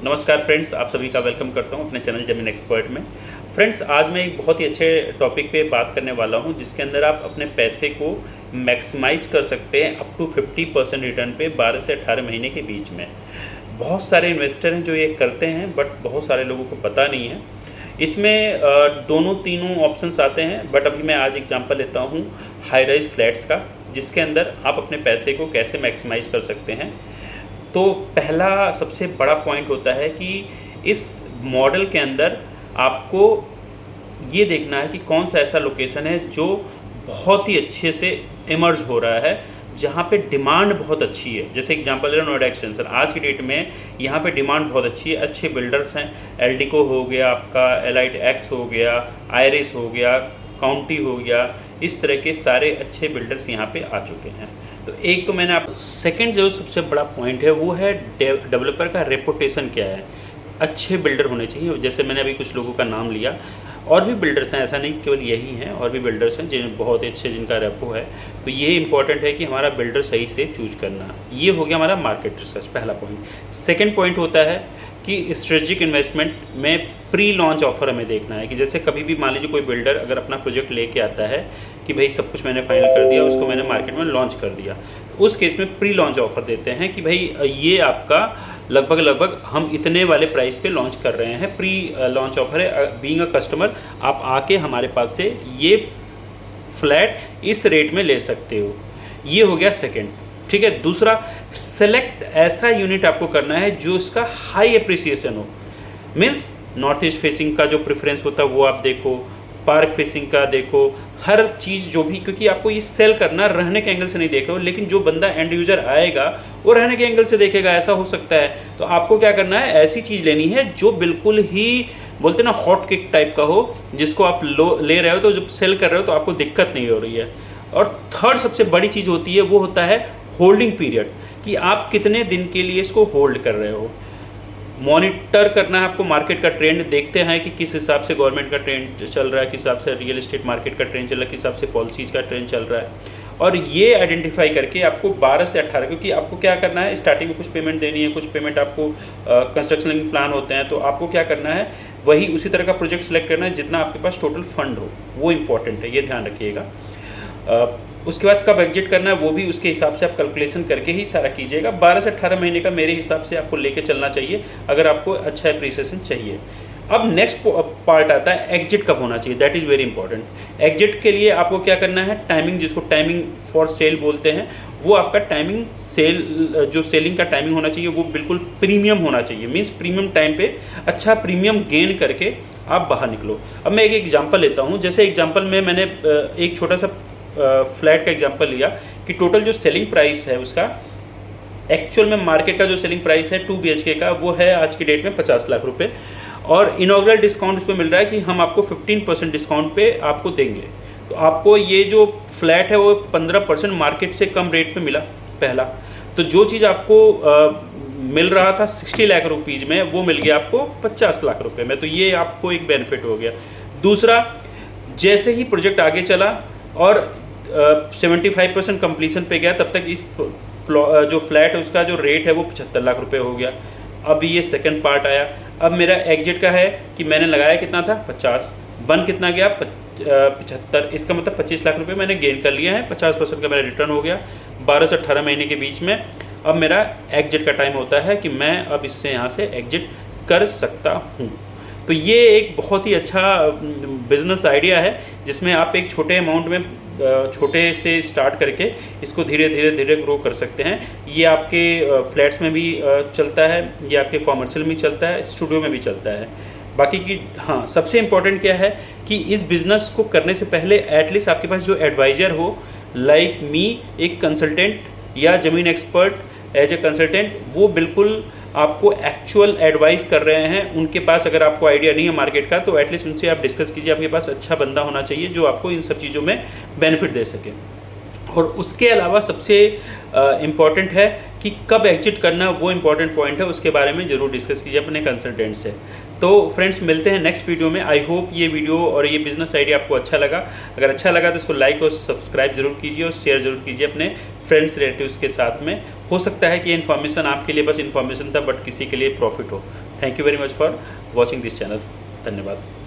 नमस्कार फ्रेंड्स, आप सभी का वेलकम करता हूं अपने चैनल ज़मीन एक्सपर्ट में। फ्रेंड्स, आज मैं एक बहुत ही अच्छे टॉपिक पे बात करने वाला हूं जिसके अंदर आप अपने पैसे को मैक्सिमाइज़ कर सकते हैं अप टू 50% रिटर्न पे 12 से 18 महीने के बीच में। बहुत सारे इन्वेस्टर हैं जो ये करते हैं, बट बहुत सारे लोगों को पता नहीं है। इसमें दोनों तीनों ऑप्शंस आते हैं, बट अभी मैं आज एग्जांपल लेता हूं हाई राइज फ्लैट्स का, जिसके अंदर आप अपने पैसे को कैसे मैक्सिमाइज़ कर सकते हैं। तो पहला सबसे बड़ा पॉइंट होता है कि इस मॉडल के अंदर आपको ये देखना है कि कौन सा ऐसा लोकेशन है जो बहुत ही अच्छे से इमर्ज हो रहा है, जहाँ पे डिमांड बहुत अच्छी है। जैसे एग्जांपल ले लो नोएडा एक्सटेंशन, आज की डेट में यहाँ पे डिमांड बहुत अच्छी है, अच्छे बिल्डर्स हैं। एल्डिको हो गया, आपका एलाइट एक्स हो गया, आयरिस हो गया, काउंटी हो गया, इस तरह के सारे अच्छे बिल्डर्स यहाँ पे आ चुके हैं। तो एक तो मैंने आप सेकंड जो सबसे बड़ा पॉइंट है वो है डेवलपर का रेपुटेशन क्या है। अच्छे बिल्डर होने चाहिए। जैसे मैंने अभी कुछ लोगों का नाम लिया, और भी बिल्डर्स हैं, ऐसा नहीं केवल यही हैं, और भी बिल्डर्स हैं जिन बहुत अच्छे जिनका रेपो है। तो ये इंपॉर्टेंट है कि हमारा बिल्डर सही से चूज करना। ये हो गया हमारा मार्केट रिसर्च, पहला पॉइंट। सेकंड पॉइंट होता है कि स्ट्रेटेजिक इन्वेस्टमेंट में प्री लॉन्च ऑफर हमें देखना है कि जैसे कभी भी मान लीजिए कोई बिल्डर अगर अपना प्रोजेक्ट लेके आता है कि भाई सब कुछ मैंने फाइनल कर दिया, उसको मैंने मार्केट में लॉन्च कर दिया, उस केस में प्री लॉन्च ऑफर देते हैं कि भाई ये आपका लगभग हम इतने वाले प्राइस पे लॉन्च कर रहे हैं। प्री लॉन्च ऑफर है, बीइंग अ कस्टमर आप आके हमारे पास से ये फ्लैट इस रेट में ले सकते हो। ये हो गया सेकंड, ठीक है। दूसरा, सेलेक्ट ऐसा यूनिट आपको करना है जो इसका हाई एप्रिसिएशन हो। मीन्स नॉर्थ ईस्ट फेसिंग का जो प्रेफरेंस होता है वो आप देखो, पार्क फेसिंग का देखो, हर चीज़ जो भी, क्योंकि आपको ये सेल करना रहने के एंगल से नहीं देख रहे हो, लेकिन जो बंदा एंड यूजर आएगा वो रहने के एंगल से देखेगा, ऐसा हो सकता है। तो आपको क्या करना है, ऐसी चीज़ लेनी है जो बिल्कुल ही बोलते ना हॉट केक टाइप का हो, जिसको आप ले रहे हो तो जब सेल कर रहे हो तो आपको दिक्कत नहीं हो रही है। और थर्ड सबसे बड़ी चीज़ होती है वो होता है होल्डिंग पीरियड, कि आप कितने दिन के लिए इसको होल्ड कर रहे हो। मॉनिटर करना है आपको, मार्केट का ट्रेंड देखते हैं कि किस हिसाब से गवर्नमेंट का ट्रेंड चल रहा है, किस हिसाब से रियल एस्टेट मार्केट का ट्रेंड चल रहा है, किस हिसाब से पॉलिसीज़ का ट्रेंड चल रहा है। और ये आइडेंटिफाई करके आपको 12 से 18, क्योंकि आपको क्या करना है, स्टार्टिंग में कुछ पेमेंट देनी है, कुछ पेमेंट आपको कंस्ट्रक्शन प्लान होते हैं, तो आपको क्या करना है, वही उसी तरह का प्रोजेक्ट सेलेक्ट करना है जितना आपके पास टोटल फंड हो। वो इंपॉर्टेंट है, ये ध्यान रखिएगा। उसके बाद कब एग्जिट करना है वो भी उसके हिसाब से आप कैलकुलेशन करके ही सारा कीजिएगा। 12 से 18 महीने का मेरे हिसाब से आपको लेके चलना चाहिए अगर आपको अच्छा एप्रिसिएशन चाहिए। अब नेक्स्ट पार्ट आता है एग्जिट कब होना चाहिए, that is very important. Exit के लिए आपको क्या करना है, टाइमिंग, जिसको टाइमिंग फॉर सेल बोलते हैं, वो आपका टाइमिंग सेल, जो सेलिंग का टाइमिंग होना चाहिए वो बिल्कुल प्रीमियम होना चाहिए। मीन्स प्रीमियम टाइम पे अच्छा प्रीमियम गेन करके आप बाहर निकलो। अब मैं एक एग्जांपल लेता हूँ। जैसे एग्जांपल में मैंने एक छोटा सा फ्लैट का एग्जांपल लिया कि टोटल जो सेलिंग प्राइस है उसका, एक्चुअल में मार्केट का जो सेलिंग प्राइस है 2 BHK का वो है आज की डेट में 50 लाख रुपए, और इनॉग्रल डिस्काउंट उस पर मिल रहा है कि हम आपको 15% डिस्काउंट पे आपको देंगे। तो आपको ये जो फ्लैट है वो 15% मार्केट से कम रेट पे मिला पहला। तो जो चीज़ आपको मिल रहा था 60 लाख रुपीज़ में, वो मिल गया आपको 50 लाख रुपए में। तो ये आपको एक बेनिफिट हो गया। दूसरा, जैसे ही प्रोजेक्ट आगे चला और 75% कंप्लीशन पे गया, तब तक इस जो फ्लैट है उसका जो रेट है वो 75 लाख रुपए हो गया। अब ये सेकंड पार्ट आया। अब मेरा एग्जिट का है कि मैंने लगाया कितना था 50, बन कितना गया 75, इसका मतलब 25 लाख रुपए मैंने गेन कर लिया है। 50% का मेरा रिटर्न हो गया 12 से 18 महीने के बीच में। अब मेरा एग्जिट का टाइम होता है कि मैं अब इससे यहाँ से एग्जिट कर सकता हूँ। तो ये एक बहुत ही अच्छा बिजनेस आइडिया है जिसमें आप एक छोटे अमाउंट में, छोटे से स्टार्ट करके इसको धीरे धीरे ग्रो कर सकते हैं। ये आपके फ्लैट्स में भी चलता है, ये आपके कॉमर्शियल में चलता है, स्टूडियो में भी चलता है। बाकी की हाँ, सबसे इम्पोर्टेंट क्या है कि इस बिज़नेस को करने से पहले एटलीस्ट आपके पास जो एडवाइज़र हो, लाइक मी, एक कंसल्टेंट या ज़मीन एक्सपर्ट एज ए कंसल्टेंट, वो बिल्कुल आपको एक्चुअल एडवाइस कर रहे हैं। उनके पास अगर आपको आइडिया नहीं है मार्केट का तो एटलीस्ट उनसे आप डिस्कस कीजिए। आपके पास अच्छा बंदा होना चाहिए जो आपको इन सब चीज़ों में बेनिफिट दे सके। और उसके अलावा सबसे इम्पॉर्टेंट है कि कब एग्जिट करना, वो इम्पॉर्टेंट पॉइंट है, उसके बारे में ज़रूर डिस्कस कीजिए अपने कंसल्टेंट से। तो फ्रेंड्स मिलते हैं नेक्स्ट वीडियो में। आई होप ये वीडियो और ये बिज़नेस आइडिया आपको अच्छा लगा। अगर अच्छा लगा तो इसको लाइक और सब्सक्राइब जरूर कीजिए और शेयर जरूर कीजिए अपने फ्रेंड्स रिलेटिव्स के साथ में। हो सकता है कि ये इन्फॉर्मेशन आपके लिए बस इन्फॉर्मेशन था, बट किसी के लिए प्रॉफिट हो। Thank you very much for watching this channel. धन्यवाद।